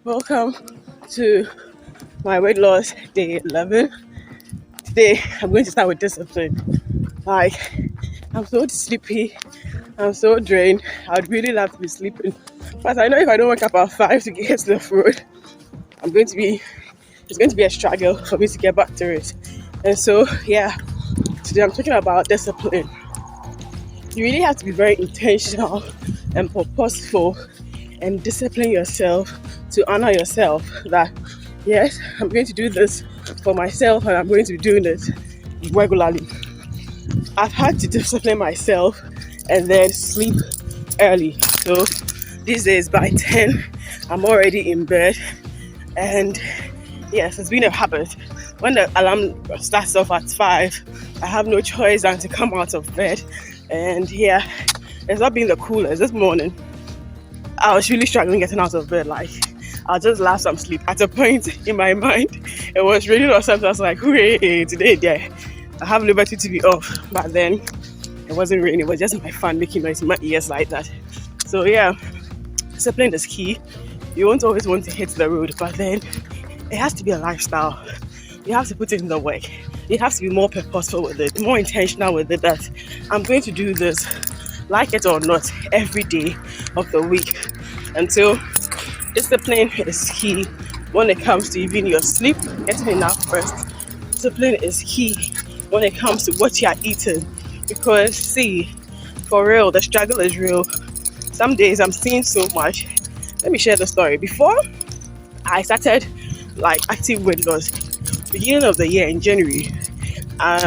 Welcome to my weight loss day 11. Today I'm going to start with discipline. Like, I'm so sleepy, I'm so drained. I'd really love to be sleeping, but I know if I don't wake up at 5 to get to the road, it's going to be a struggle for me to get back to it. And so, yeah, today I'm talking about discipline. You really have to be very intentional and purposeful and discipline yourself to honor yourself that yes, I'm going to do this for myself and I'm going to be doing it regularly. I've had to discipline myself and then sleep early. So these days by 10, I'm already in bed. And yes, it's been a habit. When the alarm starts off at 5, I have no choice than to come out of bed. And yeah, it's not been the coolest. This morning, I was really struggling getting out of bed. Like, I'll just love some sleep. At a point in my mind, it was raining or something. I was like, hooray, today, yeah, I have liberty to be off. But then it wasn't raining. It was just my fan making noise in my ears like that. So yeah, discipline is key. You won't always want to hit the road, but then it has to be a lifestyle. You have to put in the work. You have to be more purposeful with it, more intentional with it, that I'm going to do this, like it or not, every day of the week. And so discipline is key when it comes to even your sleep, getting enough rest. Discipline is key when it comes to what you are eating. Because see, for real, the struggle is real. Some days I'm seeing so much. Let me share the story. Before I started like active weight loss, beginning of the year in January,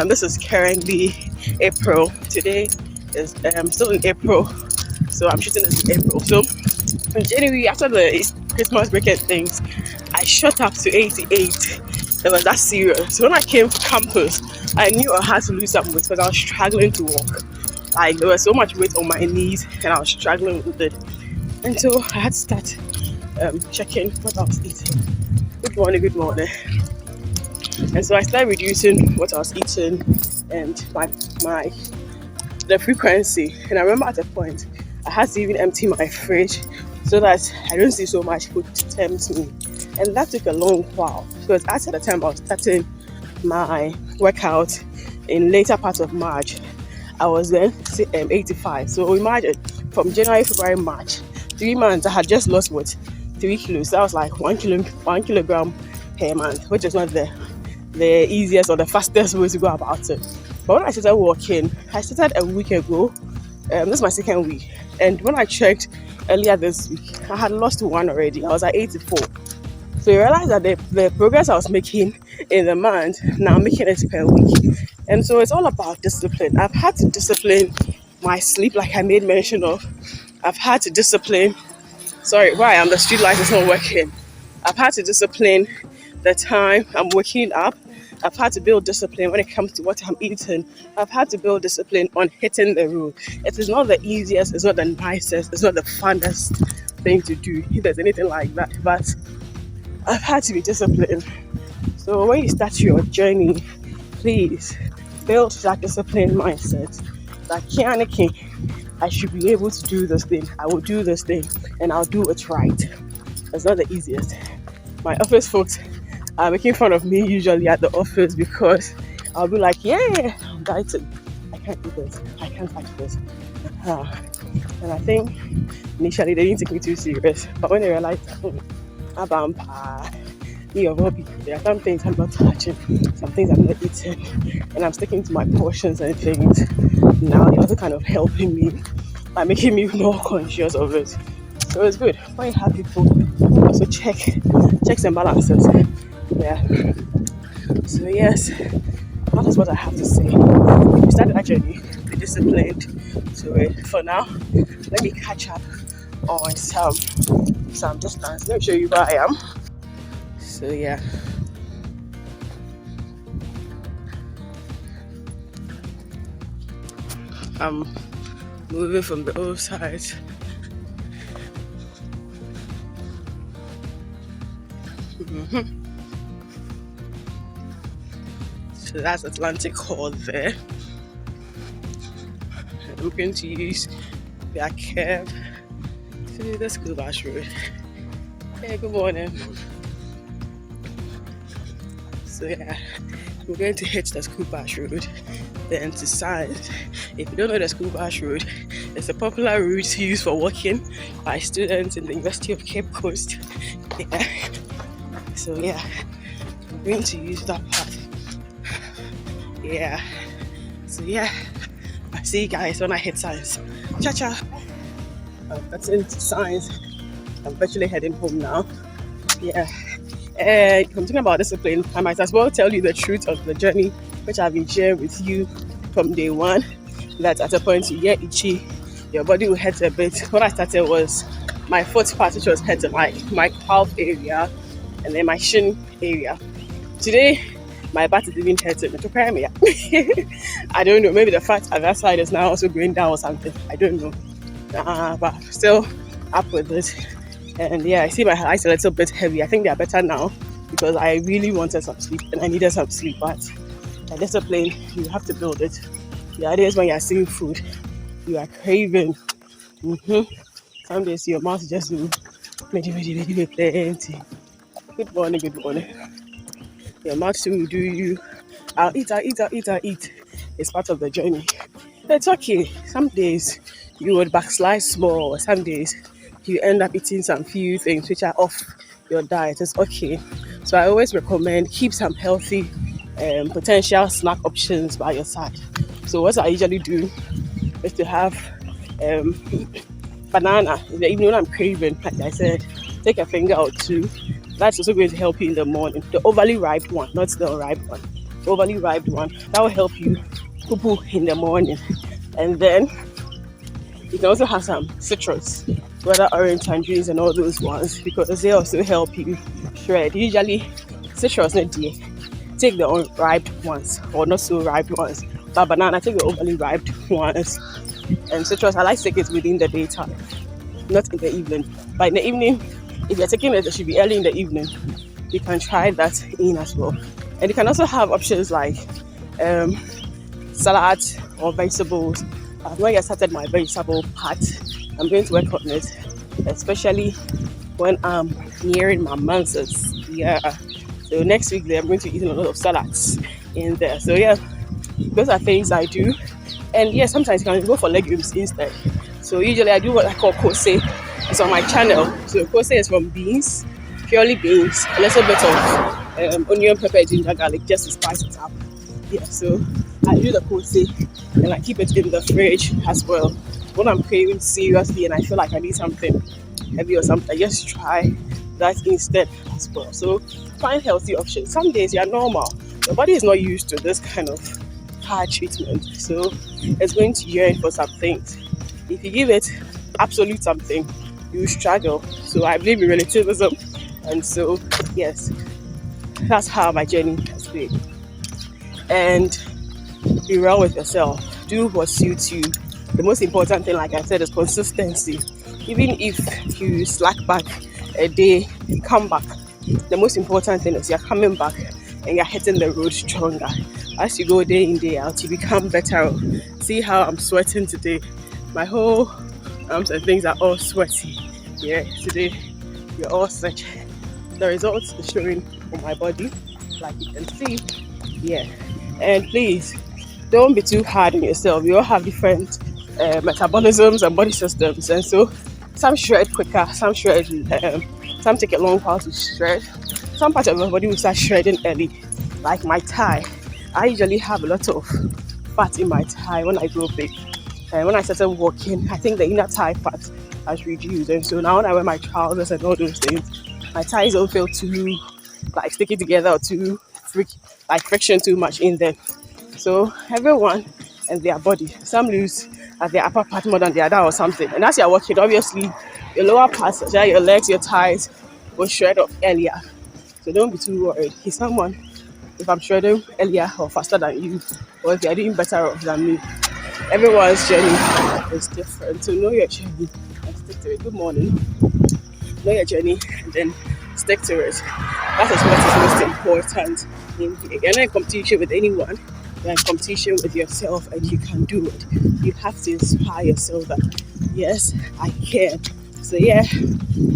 this is currently April. Today is still in April, so I'm shooting this in April. So in January, after the Christmas break and things, I shot up to 88. It was that serious. So when I came to campus, I knew I had to lose some weight because I was struggling to walk. Like, there was so much weight on my knees and I was struggling with it. And so I had to start checking what I was eating. Good morning, good morning. And so I started reducing what I was eating and the frequency. And I remember at a point I had to even empty my fridge so that I don't see so much food to tempt me. And that took a long while because at the time I was starting my workout in later part of March. I was then 85. So imagine from January, February, March, 3 months I had just lost 3 kilos. That was like 1 kilogram per month, which is not the easiest or the fastest way to go about it. But when I started walking, I started a week ago. This is my second week. And when I checked earlier this week, I had lost 1 already. I was at 84. So you realize that the progress I was making in the month, now I'm making it per week. And so it's all about discipline. I've had to discipline my sleep, like I made mention of. I've had to discipline, where I am, the street light is not working. I've had to discipline the time I'm waking up. I've had to build discipline when it comes to what I'm eating. I've had to build discipline on hitting the road. It is not the easiest, it's not the nicest, it's not the funnest thing to do, if there's anything like that. But I've had to be disciplined. So when you start your journey, please build that disciplined mindset. That I should be able to do this thing. I will do this thing and I'll do it right. It's not the easiest. My office folks are making fun of me usually at the office because I'll be like, yeah, I'm dieting. I can't do this. I can't touch this. And I think initially they didn't take me too serious. But when they realized, there are some things I'm not touching, some things I'm not eating, and I'm sticking to my portions and things. Now they're also kind of helping me by making me more conscious of it. So it's good. When you have people also checks and balances. Yeah. So yes, that is what I have to say. If you started that journey, be disciplined to it. For now, let me catch up on some distance. Let me show you where I am. So yeah. I'm moving from the old side. So that's Atlantic Hall there. I'm going to use their curve to the school bus road. Hey, good morning. So yeah, we're going to hit the school bus road, then to Science. If you don't know the school bus road, it's a popular route used for walking by students in the University of Cape Coast. Yeah. So yeah, I'm going to use that path. Yeah. So yeah, I see you guys when I hit Science. Cha cha. That's into Science. I'm virtually heading home now. Yeah. If I'm talking about discipline, I might as well tell you the truth of the journey, which I've been sharing with you from day one. That at a point you get itchy, your body will hurt a bit. What I started was my foot part, which was hurting, like my calf area and then my shin area. Today, my back is even hurting. I don't know. Maybe the fat at that side is now also going down or something. I don't know. But still up with it. And yeah, I see my eyes a little bit heavy. I think they are better now because I really wanted some sleep and I needed some sleep. But a discipline, you have to build it. The idea is when you are seeing food, you are craving. Some days your mouth just do plenty. Good morning, good morning. Your mouth still will do you. I'll eat. It's part of the journey. It's okay. Some days you would backslide small. Some days you end up eating some few things which are off your diet. It's okay. So I always recommend keep some healthy potential snack options by your side. So what I usually do is to have banana in the evening when I'm craving. Like I said, take a finger or two. That's also going to help you in the morning. The overly ripe one, not the unripe one. The overly ripe one, that will help you poo in the morning. And then you can also have some citrus, whether orange, tangerines, and all those ones, because they also help you shred. Usually, citrus, not dear. Take the unripe ones or not so ripe ones. But banana, take the overly ripe ones. And citrus, I like to take it within the daytime, not in the evening. But in the evening, if you're taking it, it should be early in the evening. You can try that in as well. And you can also have options like salads or vegetables. When I started my vegetable part, I'm going to work on it, especially when I'm nearing my menses. Yeah. So next week, I'm going to be eating a lot of salads in there. So yeah, those are things I do. And yeah, sometimes you can go for legumes instead. So usually I do what I call kose. It's on my channel. So kose is from beans, purely beans, a little bit of onion, pepper, ginger, garlic, just to spice it up. Yeah, so I do the kose and I keep it in the fridge as well. When I'm craving seriously and I feel like I need something heavy or something, I just try that instead as well. So find healthy options. Some days you're normal. Your body is not used to this kind of hard treatment. So it's going to yearn for some things. If you give it absolute something, you struggle. So I believe in relativism. And so, yes, that's how my journey has been. And be real with yourself. Do what suits you. The most important thing, like I said, is consistency. Even if you slack back a day, come back. The most important thing is you're coming back and you're hitting the road stronger. As you go day in, day out, you become better. See how I'm sweating today. My whole arms and things are all sweaty. Yeah, today you're all set. The results are showing on my body, like you can see. Yeah, and please don't be too hard on yourself. We all have different metabolisms and body systems, and so some shred quicker, some shred, some take a long while to shred. Some parts of my body will start shredding early, like my thigh. I usually have a lot of fat in my thigh when I grow big. And when I started walking, I think the inner thigh fat has reduced. And so now when I wear my trousers and all those things, my thighs don't feel too like sticky together or too friction too much in them. So everyone and their body, some lose at their upper part more than the other or something. And as you're walking, obviously your lower parts, your legs, your thighs will shred off earlier. So don't be too worried. If I'm shredding earlier or faster than you, or if you're doing better than me, everyone's journey is different. So know your journey and stick to it. Good morning. Know your journey and then stick to it. That is what is most important. You're not in competition with anyone. You're in competition with yourself, and you can do it. You have to inspire yourself that yes, I can. So yeah,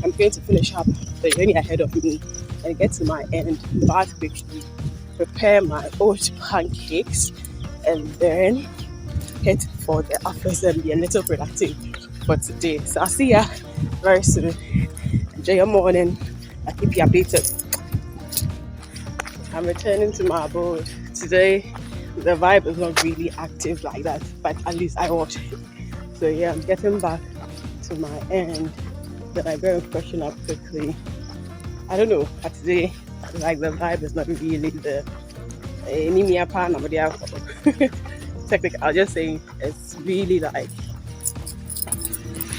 I'm going to finish up the journey ahead of me and get to my end back quickly, prepare my oat pancakes, and then head for the office and be a little productive for today. So I'll see ya very soon. Enjoy your morning. I'll keep you updated. I'm returning to my abode. Today, the vibe is not really active like that, but at least I watch it. So yeah, I'm getting back to my end. Then I go and freshen up quickly. I don't know, but today, like the vibe is not really the technical. I'll just say it's really like,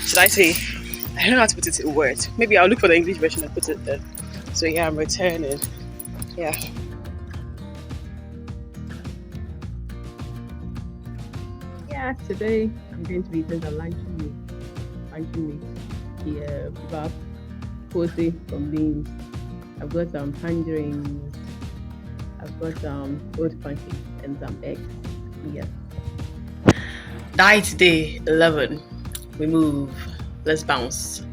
should I say, I don't know how to put it in words. Maybe I'll look for the English version and put it there. So yeah, I'm returning. Yeah. Yeah, today I'm going to be doing the luncheon meat. Yeah, we've got pussy from beans. I've got some tangerines. I've got some oat pancakes and some eggs. Yeah. Diet day 11. We move. Let's bounce.